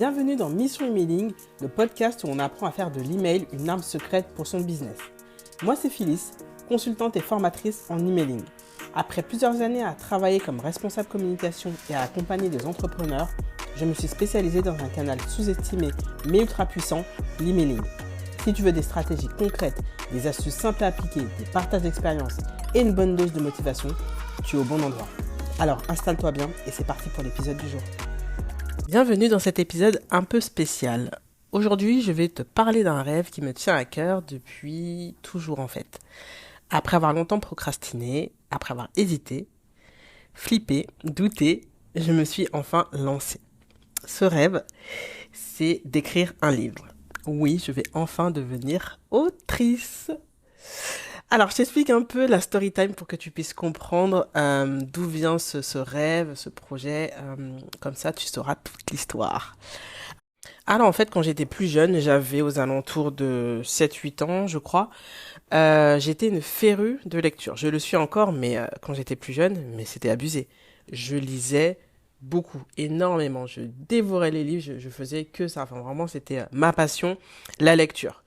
Bienvenue dans Mission Emailing, le podcast où on apprend à faire de l'email une arme secrète pour son business. Moi c'est Phyllis, consultante et formatrice en emailing. Après plusieurs années à travailler comme responsable communication et à accompagner des entrepreneurs, je me suis spécialisée dans un canal sous-estimé mais ultra puissant, l'emailing. Si tu veux des stratégies concrètes, des astuces simples à appliquer, des partages d'expériences et une bonne dose de motivation, tu es au bon endroit. Alors installe-toi bien et c'est parti pour l'épisode du jour. Bienvenue dans cet épisode un peu spécial. Aujourd'hui, je vais te parler d'un rêve qui me tient à cœur depuis toujours en fait. Après avoir longtemps procrastiné, après avoir hésité, flippé, douté, je me suis enfin lancée. Ce rêve, c'est d'écrire un livre. Oui, je vais enfin devenir autrice. Alors, je t'explique un peu la story time pour que tu puisses comprendre d'où vient ce rêve, ce projet. Comme ça, tu sauras toute l'histoire. Alors, en fait, quand j'étais plus jeune, j'avais aux alentours de 7-8 ans, je crois. J'étais une férue de lecture. Je le suis encore, mais quand j'étais plus jeune, mais c'était abusé. Je lisais beaucoup, énormément. Je dévorais les livres, je faisais que ça. Enfin, vraiment, c'était ma passion, la lecture.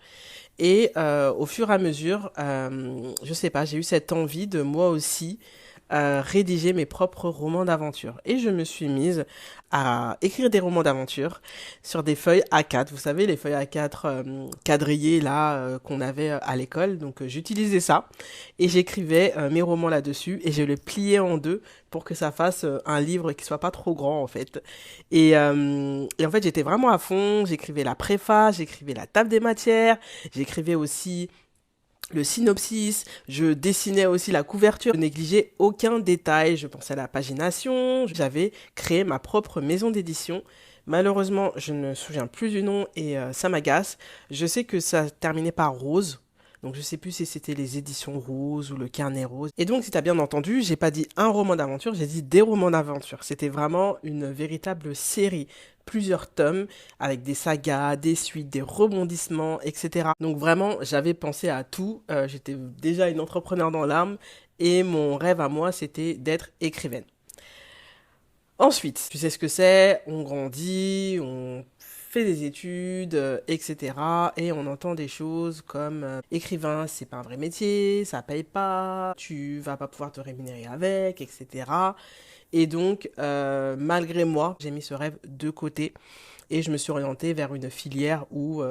Et au fur et à mesure, je sais pas, j'ai eu cette envie de moi aussi rédiger mes propres romans d'aventure. Et je me suis mise à écrire des romans d'aventure sur des feuilles A4. Vous savez, les feuilles A4 quadrillées là qu'on avait à l'école. Donc j'utilisais ça et j'écrivais mes romans là-dessus et je les pliais en deux pour que ça fasse un livre qui soit pas trop grand en fait. Et en fait, j'étais vraiment à fond. J'écrivais la préface, j'écrivais la table des matières, j'écrivais aussi le synopsis, je dessinais aussi la couverture, je négligeais aucun détail, je pensais à la pagination, j'avais créé ma propre maison d'édition. Malheureusement, je ne me souviens plus du nom et ça m'agace. Je sais que ça terminait par Rose. Donc je sais plus si c'était les éditions Rose ou le Carnet Rose. Et donc si t'as bien entendu, j'ai pas dit un roman d'aventure, j'ai dit des romans d'aventure. C'était vraiment une véritable série, plusieurs tomes avec des sagas, des suites, des rebondissements, etc. Donc vraiment, j'avais pensé à tout. J'étais déjà une entrepreneur dans l'âme et mon rêve à moi, c'était d'être écrivaine. Ensuite, tu sais ce que c'est, on grandit, on fait des études, etc. Et on entend des choses comme écrivain, c'est pas un vrai métier, ça paye pas, tu vas pas pouvoir te rémunérer avec, etc. Et donc, malgré moi, j'ai mis ce rêve de côté et je me suis orientée vers une filière où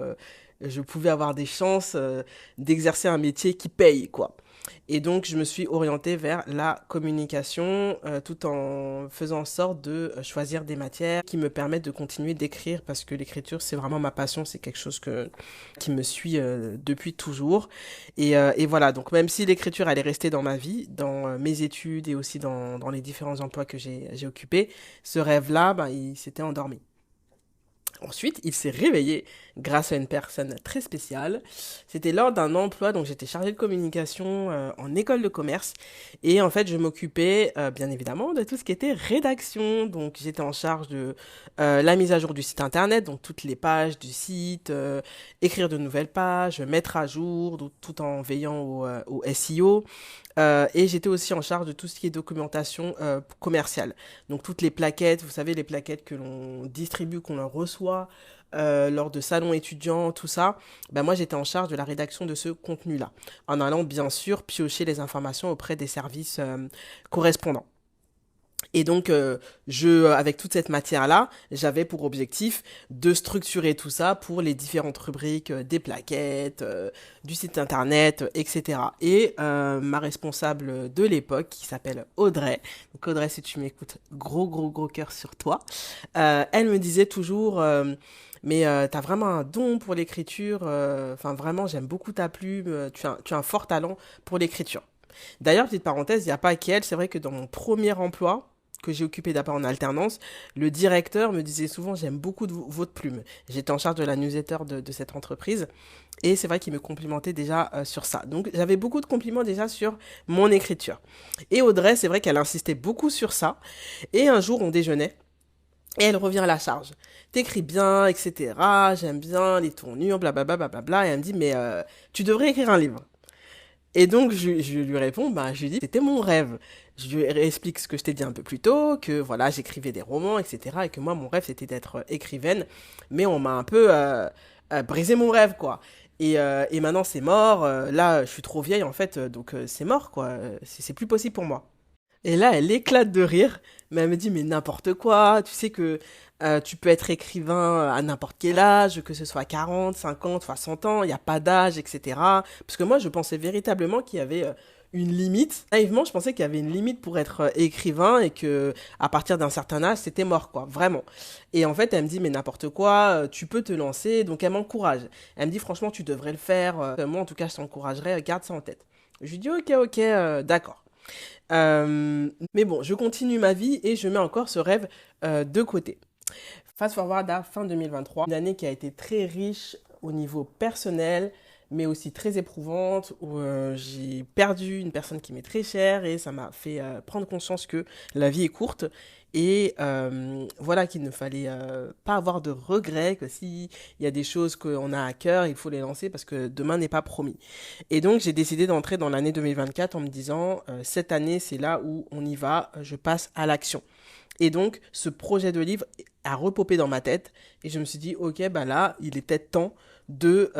je pouvais avoir des chances d'exercer un métier qui paye, quoi. Et donc, je me suis orientée vers la communication tout en faisant en sorte de choisir des matières qui me permettent de continuer d'écrire parce que l'écriture, c'est vraiment ma passion, c'est quelque chose qui me suit depuis toujours. Et voilà, donc même si l'écriture, elle est restée dans ma vie, dans mes études et aussi dans les différents emplois que j'ai occupés, ce rêve-là, ben, il s'était endormi. Ensuite, il s'est réveillé grâce à une personne très spéciale. C'était lors d'un emploi, donc j'étais chargée de communication en école de commerce. Et en fait, je m'occupais bien évidemment de tout ce qui était rédaction. Donc j'étais en charge de la mise à jour du site internet, donc toutes les pages du site, écrire de nouvelles pages, mettre à jour, donc, tout en veillant au SEO. Et j'étais aussi en charge de tout ce qui est documentation commerciale. Donc toutes les plaquettes, vous savez, les plaquettes que l'on distribue, qu'on leur reçoit lors de salons étudiants, tout ça. Ben moi, j'étais en charge de la rédaction de ce contenu-là, en allant bien sûr piocher les informations auprès des services correspondants. Et donc, avec toute cette matière-là, j'avais pour objectif de structurer tout ça pour les différentes rubriques des plaquettes, du site internet, etc. Et ma responsable de l'époque, qui s'appelle Audrey, donc Audrey, si tu m'écoutes, gros, gros, gros cœur sur toi, elle me disait toujours... mais t'as vraiment un don pour l'écriture, enfin vraiment j'aime beaucoup ta plume, tu as un fort talent pour l'écriture. D'ailleurs, petite parenthèse, il n'y a pas qu'elle, c'est vrai que dans mon premier emploi, que j'ai occupé d'abord en alternance, le directeur me disait souvent j'aime beaucoup votre plume. J'étais en charge de la newsletter de cette entreprise et c'est vrai qu'il me complimentait déjà sur ça. Donc j'avais beaucoup de compliments déjà sur mon écriture. Et Audrey, c'est vrai qu'elle insistait beaucoup sur ça. Et un jour, on déjeunait. Et elle revient à la charge. T'écris bien, etc. J'aime bien les tournures, blablabla, blablabla. Et elle me dit, mais tu devrais écrire un livre. Et donc, je lui réponds, bah, je lui dis, c'était mon rêve. Je lui explique ce que je t'ai dit un peu plus tôt, que voilà, j'écrivais des romans, etc. Et que moi, mon rêve, c'était d'être écrivaine. Mais on m'a un peu brisé mon rêve, quoi. Et maintenant, c'est mort. Là, je suis trop vieille, en fait. Donc, c'est mort, quoi. C'est plus possible pour moi. Et là, elle éclate de rire, mais elle me dit, mais n'importe quoi, tu sais que tu peux être écrivain à n'importe quel âge, que ce soit 40, 50, 60 ans, il n'y a pas d'âge, etc. Parce que moi, je pensais véritablement qu'il y avait une limite. Naïvement, je pensais qu'il y avait une limite pour être écrivain et que à partir d'un certain âge, c'était mort, quoi, vraiment. Et en fait, elle me dit, mais n'importe quoi, tu peux te lancer, donc elle m'encourage. Elle me dit, franchement, tu devrais le faire. Moi, en tout cas, je t'encouragerais, garde ça en tête. Je lui dis, ok, d'accord. Mais bon, je continue ma vie et je mets encore ce rêve de côté. Fast forward à fin 2023, une année qui a été très riche au niveau personnel, mais aussi très éprouvante, où j'ai perdu une personne qui m'est très chère et ça m'a fait prendre conscience que la vie est courte et voilà qu'il ne fallait pas avoir de regrets, que s'il y a des choses qu'on a à cœur, il faut les lancer parce que demain n'est pas promis. Et donc j'ai décidé d'entrer dans l'année 2024 en me disant, cette année c'est là où on y va, je passe à l'action. Et donc, ce projet de livre a repopé dans ma tête et je me suis dit, ok, bah là, il est peut-être temps de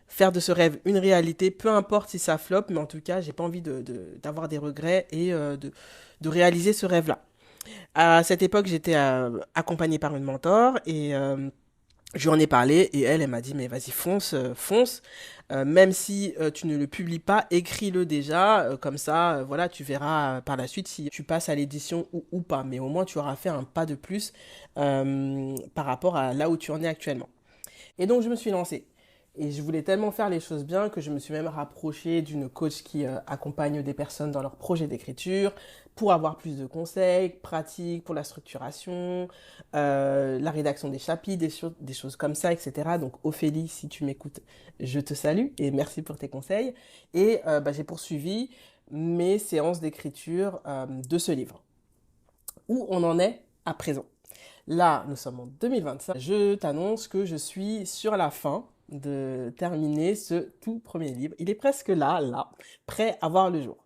faire de ce rêve une réalité, peu importe si ça floppe, mais en tout cas, j'ai pas envie d'avoir des regrets et de réaliser ce rêve-là. À cette époque, j'étais accompagnée par une mentor et je lui en ai parlé et elle m'a dit mais vas-y fonce, fonce. Même si tu ne le publies pas, écris-le déjà, comme ça, voilà, tu verras par la suite si tu passes à l'édition ou pas. Mais au moins tu auras fait un pas de plus par rapport à là où tu en es actuellement. Et donc je me suis lancée. Et je voulais tellement faire les choses bien que je me suis même rapprochée d'une coach qui accompagne des personnes dans leur projet d'écriture pour avoir plus de conseils, pratiques pour la structuration, la rédaction des chapitres, des choses comme ça, etc. Donc Ophélie, si tu m'écoutes, je te salue et merci pour tes conseils. Et bah, j'ai poursuivi mes séances d'écriture de ce livre. Où on en est à présent? Là, nous sommes en 2025. Je t'annonce que je suis sur la fin de terminer ce tout premier livre. Il est presque là, prêt à voir le jour.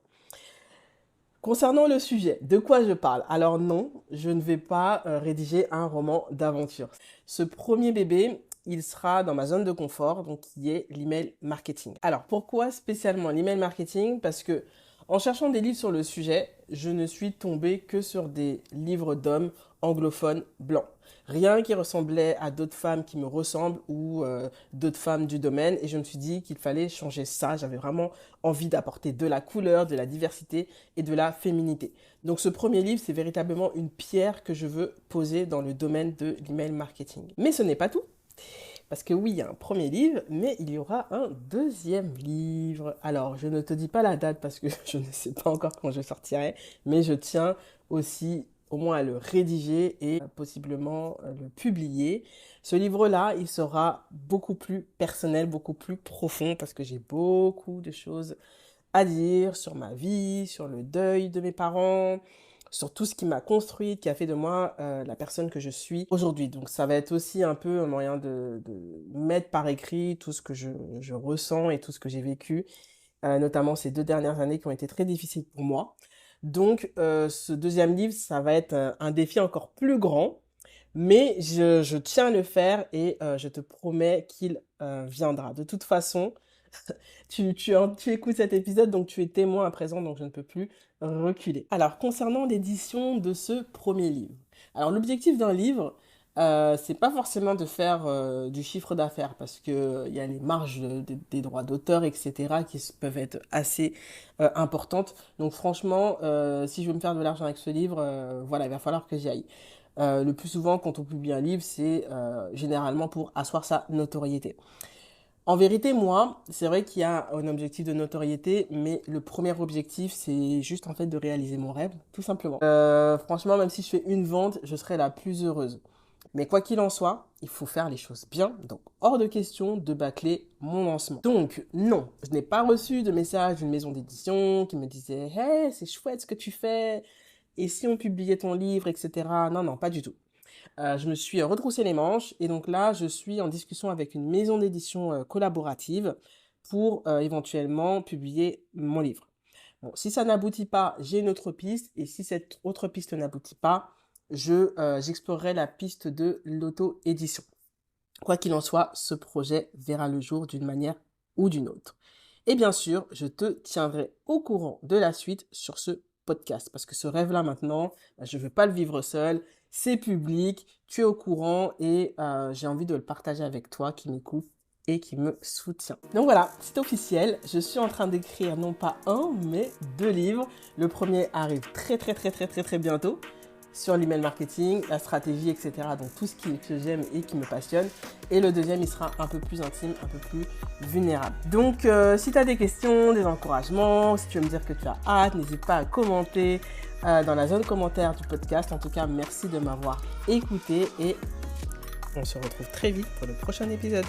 Concernant le sujet, de quoi je parle? Alors non, je ne vais pas rédiger un roman d'aventure. Ce premier bébé, il sera dans ma zone de confort, donc qui est l'email marketing. Alors pourquoi spécialement l'email marketing? Parce que en cherchant des livres sur le sujet, je ne suis tombée que sur des livres d'hommes anglophones blancs. Rien qui ressemblait à d'autres femmes qui me ressemblent ou d'autres femmes du domaine. Et je me suis dit qu'il fallait changer ça. J'avais vraiment envie d'apporter de la couleur, de la diversité et de la féminité. Donc ce premier livre, c'est véritablement une pierre que je veux poser dans le domaine de l'email marketing. Mais ce n'est pas tout. Parce que oui, il y a un premier livre, mais il y aura un deuxième livre. Alors, je ne te dis pas la date parce que je ne sais pas encore quand je sortirai, mais je tiens aussi au moins à le rédiger et possiblement le publier. Ce livre-là, il sera beaucoup plus personnel, beaucoup plus profond parce que j'ai beaucoup de choses à dire sur ma vie, sur le deuil de mes parents, sur tout ce qui m'a construite, qui a fait de moi la personne que je suis aujourd'hui. Donc ça va être aussi un peu un moyen de mettre par écrit tout ce que je ressens et tout ce que j'ai vécu, notamment ces 2 dernières années qui ont été très difficiles pour moi. Donc ce deuxième livre, ça va être un défi encore plus grand, mais je tiens à le faire et je te promets qu'il viendra. De toute façon, tu écoutes cet épisode, donc tu es témoin à présent, donc je ne peux plus reculer. Alors, concernant l'édition de ce premier livre. Alors, l'objectif d'un livre, c'est pas forcément de faire du chiffre d'affaires, parce que il y a les marges des droits d'auteur, etc., peuvent être assez importantes. Donc, franchement, si je veux me faire de l'argent avec ce livre, voilà, il va falloir que j'y aille. Le plus souvent, quand on publie un livre, c'est généralement pour asseoir sa notoriété. En vérité, moi, c'est vrai qu'il y a un objectif de notoriété, mais le premier objectif, c'est juste en fait de réaliser mon rêve, tout simplement. Franchement, même si je fais une vente, je serai la plus heureuse. Mais quoi qu'il en soit, il faut faire les choses bien, donc hors de question de bâcler mon lancement. Donc non, je n'ai pas reçu de message d'une maison d'édition qui me disait «Hey, c'est chouette ce que tu fais, et si on publiait ton livre, etc.» Non, non, pas du tout. Je me suis retroussé les manches et donc là, je suis en discussion avec une maison d'édition collaborative pour éventuellement publier mon livre. Bon, si ça n'aboutit pas, j'ai une autre piste. Et si cette autre piste n'aboutit pas, j'explorerai la piste de l'auto-édition. Quoi qu'il en soit, ce projet verra le jour d'une manière ou d'une autre. Et bien sûr, je te tiendrai au courant de la suite sur ce podcast. Parce que ce rêve-là maintenant, je ne veux pas le vivre seul. C'est public, tu es au courant et j'ai envie de le partager avec toi qui m'écoute et qui me soutient. Donc voilà, c'est officiel. Je suis en train d'écrire non pas un, mais 2 livres. Le premier arrive très bientôt sur l'email marketing, la stratégie, etc. Donc tout ce que j'aime et qui me passionne. Et le deuxième, il sera un peu plus intime, un peu plus vulnérable. Donc si tu as des questions, des encouragements, si tu veux me dire que tu as hâte, n'hésite pas à commenter dans la zone commentaire du podcast. En tout cas, merci de m'avoir écouté et on se retrouve très vite pour le prochain épisode.